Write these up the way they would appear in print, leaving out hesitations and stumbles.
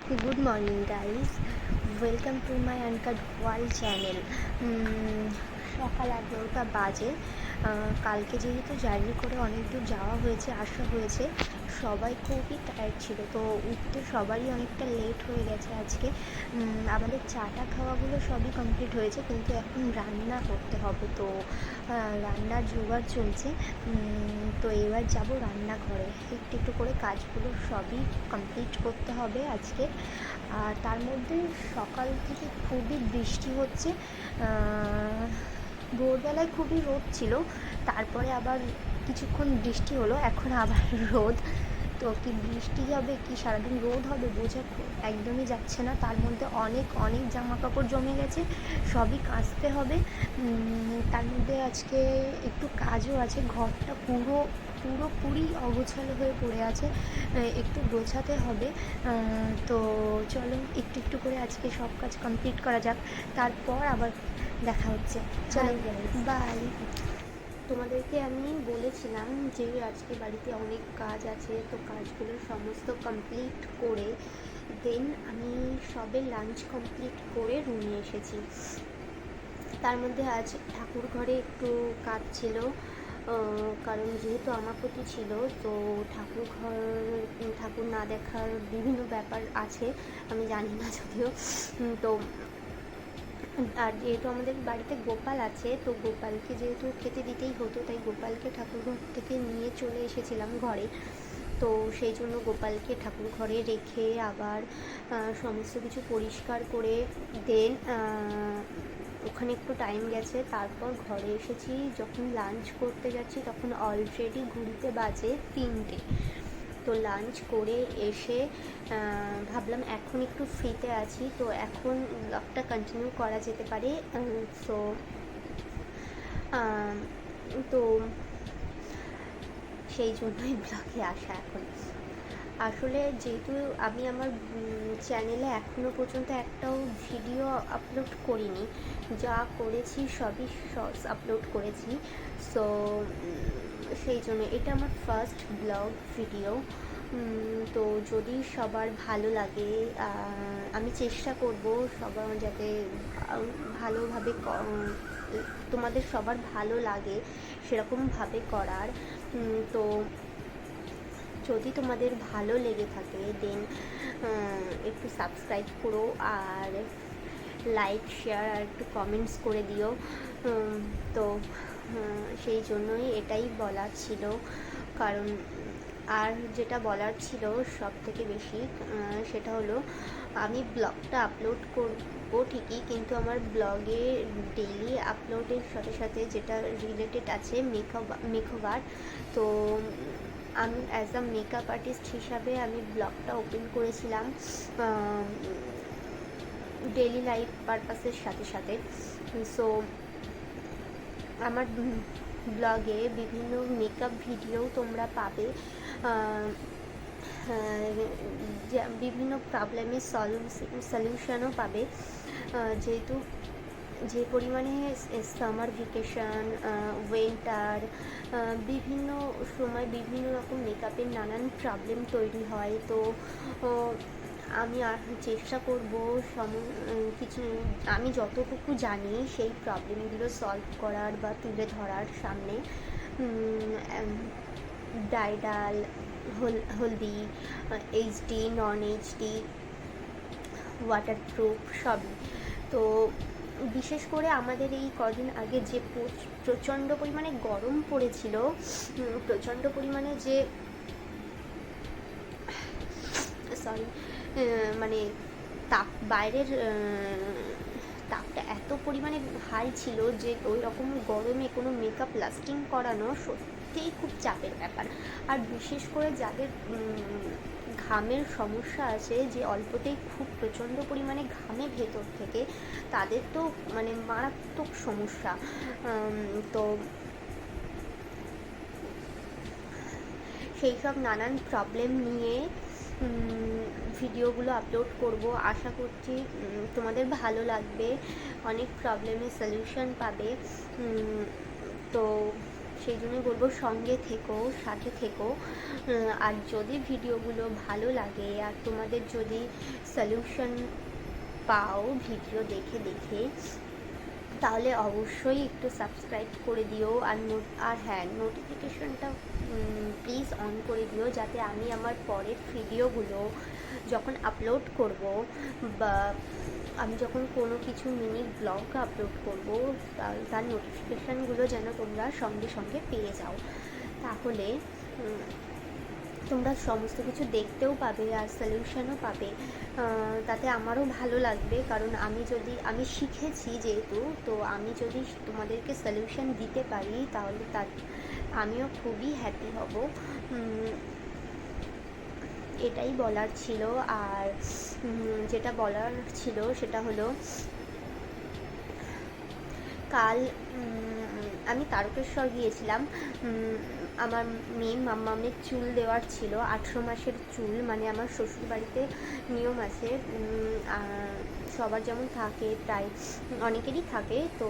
Good morning, guys. Welcome to my Uncut World channel. সকাল 11টা বাজে। কালকে যেহেতু জার্নি করে অনেক দূর যাওয়া হয়েছে, আসা হয়েছে, সবাই খুবই টায়ার্ড ছিল, তো উঠতে সবারই অনেকটা লেট হয়ে গেছে আজকে। আমাদের চাটা খাওয়াগুলো সবই কমপ্লিট হয়েছে, কিন্তু এখন রান্না করতে হবে, তো রান্নার জোগাড় চলছে। তো এবার যাব রান্নাঘরে, একটু একটু করে কাজগুলো সবই কমপ্লিট করতে হবে আজকে। আর তার মধ্যে সকাল থেকে খুবই বৃষ্টি হচ্ছে। ভোরবেলায় খুবই রোদ ছিল, তারপরে আবার কিছুক্ষণ বৃষ্টি হলো, এখন আবার রোদ। তো কি বৃষ্টি হবে কি সারাদিন রোদ হবে বোঝা একদমই যাচ্ছে না। তার মধ্যে অনেক অনেক জামা কাপড় জমে গেছে, সবই কাচতে হবে। তার মধ্যে আজকে একটু কাজও আছে, ঘরটা পুরোপুরি অগোছালো হয়ে পড়ে আছে, একটু গোছাতে হবে। তো চলো একটু একটু করে আজকে সব কাজ কমপ্লিট করা যাক, তারপর আবার দেখা হচ্ছে। চলো, বাই। তোমাদেরকে আমি বলেছিলাম যে আজকে বাড়িতে অনেক কাজ আছে, তো কাজগুলো সমস্ত কমপ্লিট করে দেন আমি সবে লাঞ্চ কমপ্লিট করে রুমে এসেছি। তার মধ্যে আজ ঠাকুর ঘরে একটু কাজ ছিল, কারণ যেহেতু আমাপতি ছিল, তো ঠাকুর না দেখার বিভিন্ন ব্যাপার আছে, আমি জানি না যদিও। তো আর যেহেতু আমাদের বাড়িতে গোপাল আছে, তো গোপালকে যেহেতু খেতে দিতেই হতো, তাই গোপালকে ঠাকুরঘর থেকে নিয়ে চলে এসেছিলাম ঘরে। তো সেই জন্য গোপালকে ঠাকুর ঘরে রেখে আবার সমস্ত কিছু পরিষ্কার করে দেন ওখানে একটু টাইম গেছে। তারপর ঘরে এসেছি, যখন লাঞ্চ করতে যাচ্ছি তখন অলরেডি ঘড়িতে বাজে 3টে। তো লাঞ্চ করে এসে ভাবলাম এখন একটু ফ্রিতে আছি, তো এখন ব্লগটা কন্টিনিউ করা যেতে পারে। তো সেই জন্যই ব্লগে আসা এখন। আসলে যেহেতু আমি আমার চ্যানেলে এখনও পর্যন্ত একটাও ভিডিও আপলোড করিনি, যা করেছি সবই শর্টস আপলোড করেছি। সো সেই জন্য এটা আমার ফার্স্ট ব্লগ ভিডিও। তো যদি সবার ভালো লাগে, আমি চেষ্টা করব সবার যাতে ভালোভাবে তোমাদের সবার ভালো লাগে সেরকমভাবে করার। তো যদি তোমাদের ভালো লেগে থাকে দেন একটু সাবস্ক্রাইব করো, আর লাইক শেয়ার আর একটু কমেন্টস করে দিও। তো সেই জন্যই এটাই বলার ছিল, কারণ আর যেটা বলার ছিল সব থেকে বেশি সেটা হলো আমি ব্লগটা আপলোড করবো ঠিকই, কিন্তু আমার ব্লগে ডেইলি আপলোডের সাথে সাথে যেটা রিলেটেড আছে মেকওভার, তো আমি অ্যাজ আ মেকআপ আর্টিস্ট হিসাবে আমি ব্লগটা ওপেন করেছিলাম ডেইলি লাইফ পারপাসের সাথে সাথে। সো আমার ব্লগে বিভিন্ন মেকআপ ভিডিও তোমরা পাবে, বিভিন্ন প্রবলেমের সলিউশনও পাবে। যেহেতু যে পরিমাণে সামার ভ্যাকেশন, উইন্টার, বিভিন্ন সময় বিভিন্ন রকম মেকআপের নানান প্রবলেম তৈরি হয়, তো আমি চেষ্টা করব কিছু আমি যতটুকু জানি সেই প্রবলেমগুলো সলভ করার বা তুলে ধরার সামনে। ব্রাইডাল, হলদি, এইচডি, নন এইচডি, ওয়াটারপ্রুফ সবই। তো বিশেষ করে আমাদের এই কদিন আগে যে প্রচণ্ড পরিমাণে গরম পড়েছিল, প্রচণ্ড পরিমাণে যে মানে বাইরের তাপটা এত পরিমাণে হাই ছিল যে ওই রকম গরমে কোনো মেকআপ লাস্টিং করানো সত্যিই খুব চাপের ব্যাপার। আর বিশেষ করে যাদের ঘামের সমস্যা আছে, যে অল্পতেই খুব প্রচণ্ড পরিমাণে ঘামে ভেতর থেকে, তাদের তো মানে মারাত্মক সমস্যা। তো সেই সব নানান প্রবলেম নিয়ে ভিডিওগুলো আপলোড করব, আশা করছি তোমাদের ভালো লাগবে, অনেক প্রবলেমের সলিউশন পাবে। তো সেই জন্যই বলবো সঙ্গে থেকো, সাথে থেকো। আর যদি ভিডিওগুলো ভালো লাগে আর তোমাদের যদি সলিউশন পাও ভিডিও দেখে দেখে, তাহলে অবশ্যই একটু সাবস্ক্রাইব করে দিও। আর হ্যাঁ, নোটিফিকেশনটা প্লিজ অন করে দিও, যাতে আমি আমার পরের ভিডিওগুলো যখন আপলোড করব বা আমি যখন কোনো কিছু মিনি ব্লগ আপলোড করব তার নোটিফিকেশানগুলো যেন তোমরা সঙ্গে সঙ্গে পেয়ে যাও। তাহলে তোমরা সমস্ত কিছু দেখতেও পাবে আর সলিউশনও পাবে। তাতে আমারও ভালো লাগবে, কারণ আমি শিখেছি যেহেতু, তো আমি যদি তোমাদেরকে সলিউশন দিতে পারি তাহলে আমিও খুবই হ্যাপি হব। এটাই বলার ছিল। আর যেটা বলার ছিল সেটা হলো, কাল আমি তারকেশ্বর গিয়েছিলাম। আমার মেয়ে মাম্মামের চুল দেওয়ার ছিল, 18 মাসের চুল, মানে আমার শ্বশুরবাড়িতে নিয়ম আছে, সবার যেমন থাকে, প্রায় অনেকেরই থাকে, তো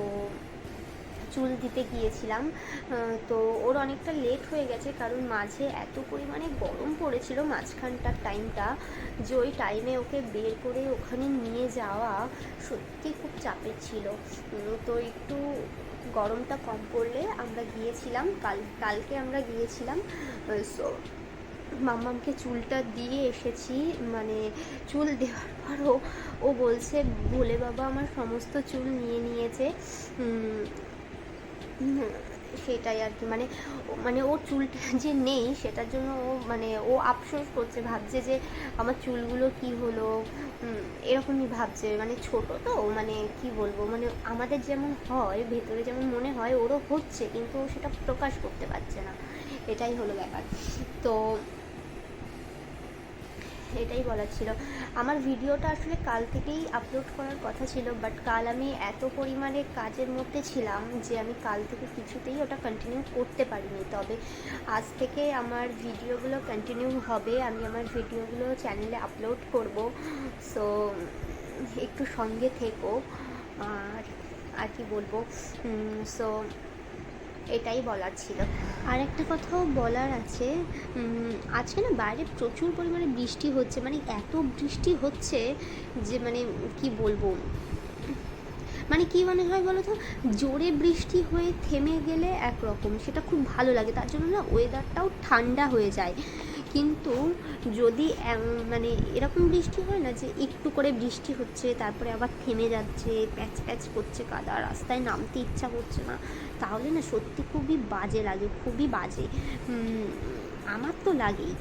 চুল দিতে গিয়েছিলাম। তো ওর অনেকটা লেট হয়ে গেছে, কারণ মাঝে এত পরিমাণে গরম পড়েছিল মাঝখানটার টাইমটা, যে ওই টাইমে ওকে বের করে ওখানে নিয়ে যাওয়া সত্যি খুব চাপের ছিল। তো একটু গরমটা কম পড়লে আমরা গিয়েছিলাম, কালকে আমরা গিয়েছিলাম। সো মাম্মামকে চুলটা দিয়ে এসেছি, মানে চুল দেওয়ার পরও ও বলছে ভোলে বাবা আমার সমস্ত চুল নিয়ে নিয়েছে। সেটাই আর কি, মানে ওর চুলটা যে নেই সেটার জন্য ও আফসোস করছে, ভাবছে যে আমার চুলগুলো কি হলো, এরকমই ভাবছে। মানে ছোট তো, মানে কি বলবো, মানে আমাদের যেমন হয় ভেতরে যেমন মনে হয় ওরও হচ্ছে, কিন্তু ও সেটা প্রকাশ করতে পারছে না, এটাই হলো ব্যাপার। তো এটাই বলার ছিল। আমার ভিডিওটা আসলে কাল থেকেই আপলোড করার কথা ছিল, বাট কাল আমি এত পরিমাণে কাজের মধ্যে ছিলাম যে আমি কাল থেকে কিছুতেই ওটা কন্টিনিউ করতে পারিনি। তবে আজ থেকে আমার ভিডিওগুলো কন্টিনিউ হবে, আমি আমার ভিডিওগুলো চ্যানেলে আপলোড করব। সো একটু সঙ্গে থেকো। আর কি বলবো, সো এটাই বলার ছিল। আর একটা কথাও বলার আছে, আজকে না বাইরে প্রচুর পরিমাণে বৃষ্টি হচ্ছে, মানে এত বৃষ্টি হচ্ছে যে মানে কি বলবো, মানে কি মনে হয় বলো তো, জোরে বৃষ্টি হয়ে থেমে গেলে একরকম সেটা খুব ভালো লাগে, তার জন্য না ওয়েদারটাও ঠান্ডা হয়ে যায়। কিন্তু যদি মানে এরকম বৃষ্টি হয় না যে একটু করে বৃষ্টি হচ্ছে তারপরে আবার থেমে যাচ্ছে, প্যাচ প্যাচ করছে কাদা, রাস্তায় নামতে ইচ্ছা করছে না, তাহলে না সত্যি খুবই বাজে লাগে, খুবই বাজে। আমার তো লাগেই,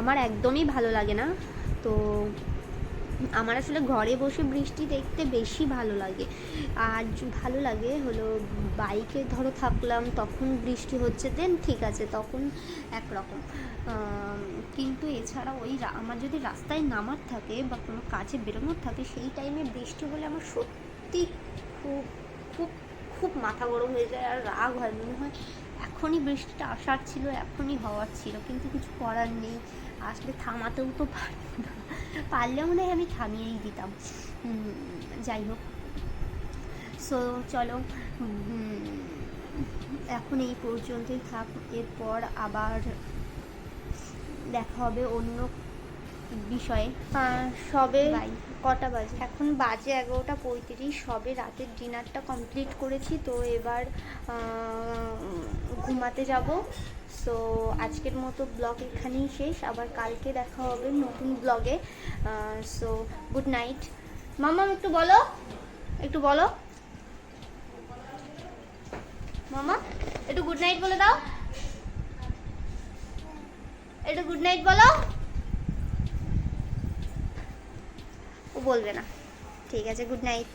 আমার একদমই ভালো লাগে না। তো আমার আসলে ঘরে বসে বৃষ্টি দেখতে বেশি ভালো লাগে। আর ভালো লাগে হলো বাইকে ধরো থাকলাম, তখন বৃষ্টি হচ্ছে, দেন ঠিক আছে, তখন একরকম। কিন্তু এছাড়া আমার যদি রাস্তায় নামার থাকে বা কোনো কাজে বেরোনোর থাকে, সেই টাইমে বৃষ্টি হলে আমার সত্যি খুব খুব খুব মাথা গরম হয়ে যায় আর রাগ হয়, মনে হয় এখনই বৃষ্টিটা আসার ছিল, এখনই হওয়ার ছিল, কিন্তু কিছু করার নেই, আসলে থামাতেও তো পারলে মনে হয় আমি থামিয়েই দিতাম। যাই হোক, সো চলো এখন এই পর্যন্তই থাক, এরপর আবার দেখা হবে অন্য বিষয়ে। সবে কটা বাজে? এখন বাজে 11:35। সবে রাতের ডিনারটা কমপ্লিট করেছি, তো এবার ঘুমাতে যাব। সো আজকের মতো ব্লগ এখানেই শেষ, আবার কালকে দেখা হবে নতুন ব্লগে। So good night. মাম্মাম একটু বলো মামা, একটু গুড নাইট বলে দাও, একটু গুড নাইট বলো। ও বলবে না, ঠিক আছে, গুড নাইট।